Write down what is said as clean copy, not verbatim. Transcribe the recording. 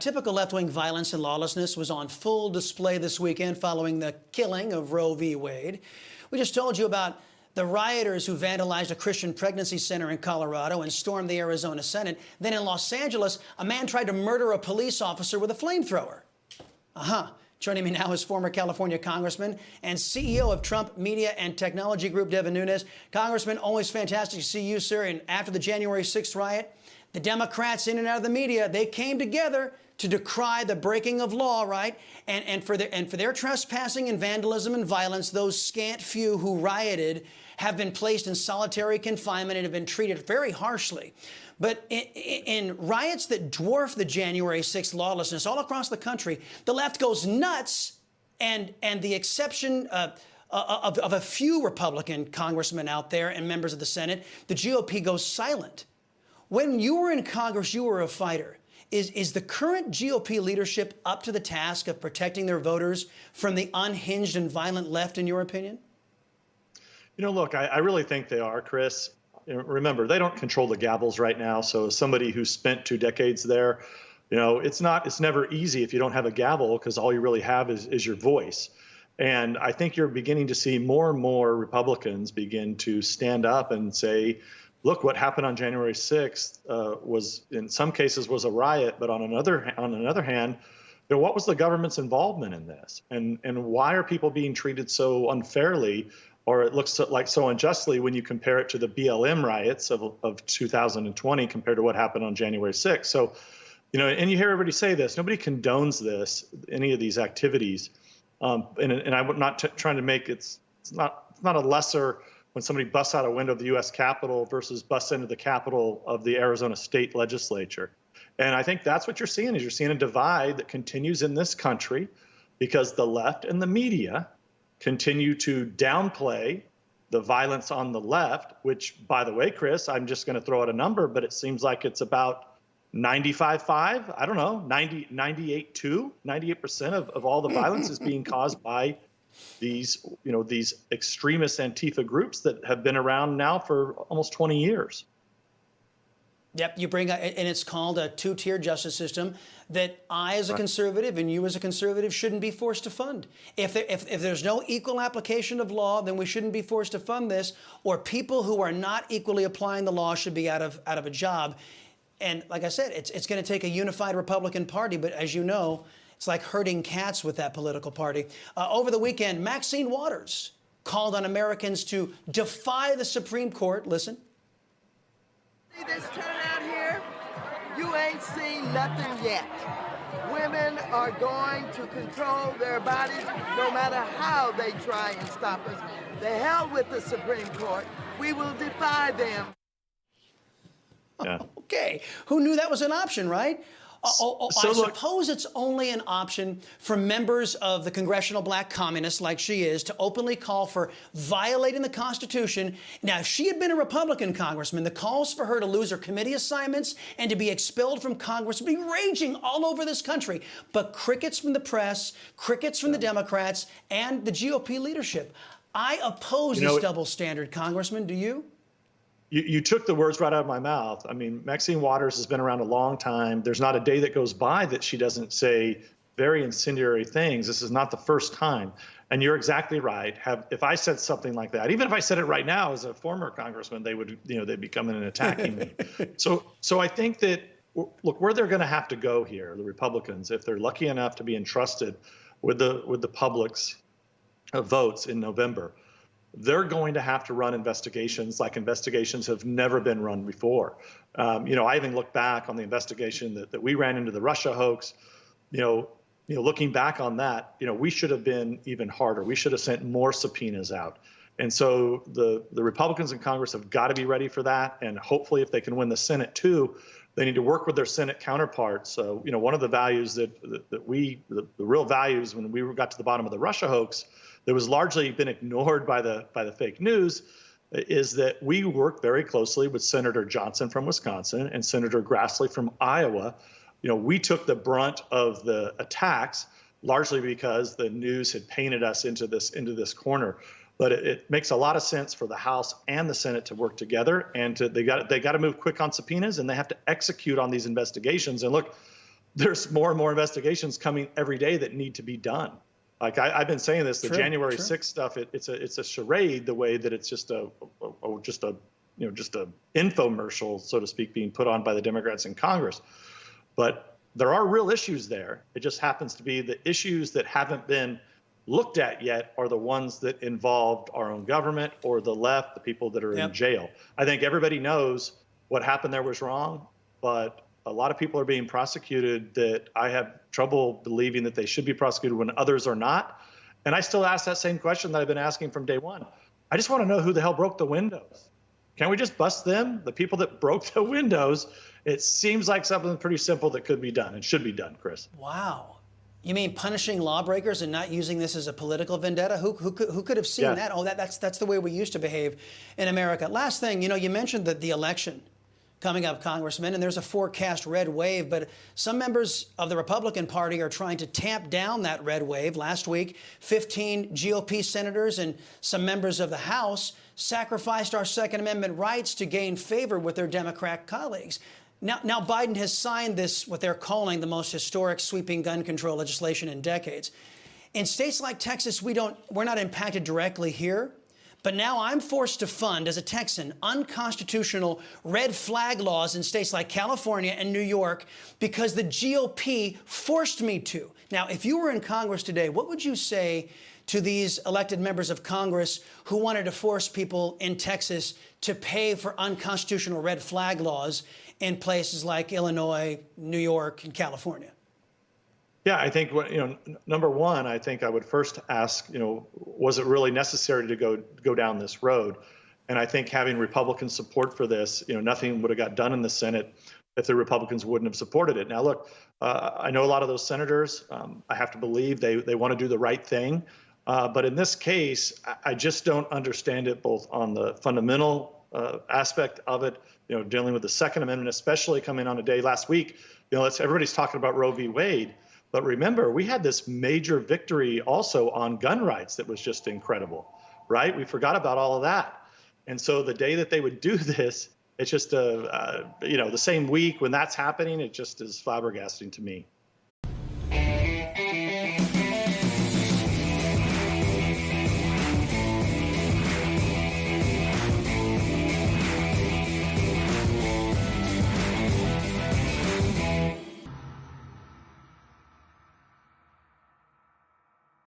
Typical left-wing violence and lawlessness was on full display this weekend following the killing of Roe v. Wade. We just told you about the rioters who vandalized a Christian pregnancy center in Colorado and stormed the Arizona Senate. Then in Los Angeles, a man tried to murder a police officer with a flamethrower. Joining me now is former California Congressman and CEO of Trump Media and Technology Group, Devin Nunes. Congressman, always fantastic to see you, sir. And after the January 6th riot, the Democrats in and out of the media, they came together to decry the breaking of law, right? And for their trespassing and vandalism and violence, those scant few who rioted have been placed in solitary confinement and have been treated very harshly. But in riots that dwarf the January 6th lawlessness all across the country, the left goes nuts, and the exception of a few Republican congressmen out there and members of the Senate, the GOP goes silent. When you were in Congress, you were a fighter. Is the current GOP leadership up to the task of protecting their voters from the unhinged and violent left, in your opinion? You know, look, I really think they are, Chris. Remember, they don't control the gavels right now. So as somebody who spent 2 decades there, you know, it's never easy if you don't have a gavel, because all you really have is your voice. And I think you're beginning to see more and more Republicans begin to stand up and say, look, what happened on January 6th was, in some cases, was a riot. But on another hand, you know, what was the government's involvement in this? And why are people being treated so unfairly, or it looks like so unjustly, when you compare it to the BLM riots of 2020 compared to what happened on January 6th? So, you know, and you hear everybody say this, nobody condones this, any of these activities. And I'm not trying to make it's not a lesser when somebody busts out a window of the U.S. Capitol versus busts into the Capitol of the Arizona State Legislature. And I think that's what you're seeing, is you're seeing a divide that continues in this country because the left and the media continue to downplay the violence on the left, which, by the way, Chris, I'm just going to throw out a number, but it seems like it's about 95.5, I don't know, 98.2, 98% of all the violence is being caused by these, you know, these extremist Antifa groups that have been around now for almost 20 years. Yep, you bring, and it's called a two-tier justice system that I, as a conservative, and you as a conservative, shouldn't be forced to fund. If there's no equal application of law, then we shouldn't be forced to fund this, or people who are not equally applying the law should be out of a job. And like I said, it's going to take a unified Republican Party, but as you know, it's like herding cats with that political party. Over the weekend, Maxine Waters called on Americans to defy the Supreme Court. Listen. See this turnout here? You ain't seen nothing yet. Women are going to control their bodies no matter how they try and stop us. The hell with the Supreme Court. We will defy them. Yeah. Okay. Who knew that was an option, right? I suppose it's only an option for members of the congressional black communists, like she is, to openly call for violating the Constitution. Now, if she had been a Republican congressman, the calls for her to lose her committee assignments and to be expelled from Congress would be raging all over this country. But crickets from the press, crickets from the Democrats, and the GOP leadership. I oppose this double standard, Congressman. Do you? You took the words right out of my mouth. I mean, Maxine Waters has been around a long time. There's not a day that goes by that she doesn't say very incendiary things. This is not the first time. And you're exactly right. If I said something like that, even if I said it right now as a former congressman, they would, you know, they'd be coming and attacking me. So I think that, look, where they're going to have to go here, the Republicans, if they're lucky enough to be entrusted with the public's votes in November, they're going to have to run investigations like investigations have never been run before. You know, I even look back on the investigation that we ran into the Russia hoax. You know, looking back on that, you know, we should have been even harder. We should have sent more subpoenas out. And so the Republicans in Congress have got to be ready for that. And hopefully, if they can win the Senate too, they need to work with their Senate counterparts. So, you know, one of the values the real values when we got to the bottom of the Russia hoax, that was largely been ignored by the fake news, is that we work very closely with Senator Johnson from Wisconsin and Senator Grassley from Iowa. You know, we took the brunt of the attacks largely because the news had painted us into this corner. But it makes a lot of sense for the House and the Senate to work together, and they got to move quick on subpoenas, and they have to execute on these investigations. And look, there's more and more investigations coming every day that need to be done. Like I've been saying this, the January 6th stuff, it's a charade, the way that it's just a infomercial, so to speak, being put on by the Democrats in Congress. But there are real issues there. It just happens to be the issues that haven't been looked at yet are the ones that involved our own government or the left, the people that are in jail. I think everybody knows what happened there was wrong, but a lot of people are being prosecuted that I have trouble believing that they should be prosecuted when others are not. And I still ask that same question that I've been asking from day one. I just want to know who the hell broke the windows. Can we just bust them? The people that broke the windows. It seems like something pretty simple that could be done and should be done, Chris. Wow. You mean punishing lawbreakers and not using this as a political vendetta? Who could have seen that? Oh, that's the way we used to behave in America. Last thing, you mentioned that the election coming up, Congressman, and there's a forecast red wave, but some members of the Republican Party are trying to tamp down that red wave. Last week, 15 GOP senators and some members of the House sacrificed our Second Amendment rights to gain favor with their Democrat colleagues. Now Biden has signed this, what they're calling the most historic sweeping gun control legislation in decades. In states like Texas, we're not impacted directly here. But now I'm forced to fund, as a Texan, unconstitutional red flag laws in states like California and New York because the GOP forced me to. Now, if you were in Congress today, what would you say to these elected members of Congress who wanted to force people in Texas to pay for unconstitutional red flag laws in places like Illinois, New York, and California? Yeah, I think, number one, I think I would first ask, was it really necessary to go down this road? And I think having Republican support for this, nothing would have got done in the Senate if the Republicans wouldn't have supported it. Now, look, I know a lot of those senators. I have to believe they want to do the right thing. But in this case, I just don't understand it, both on the fundamental aspect of it, dealing with the Second Amendment, especially coming on a day last week. Everybody's talking about Roe v. Wade. But remember, we had this major victory also on gun rights that was just incredible, right? We forgot about all of that. And so the day that they would do this, it's just the same week when that's happening, it just is flabbergasting to me.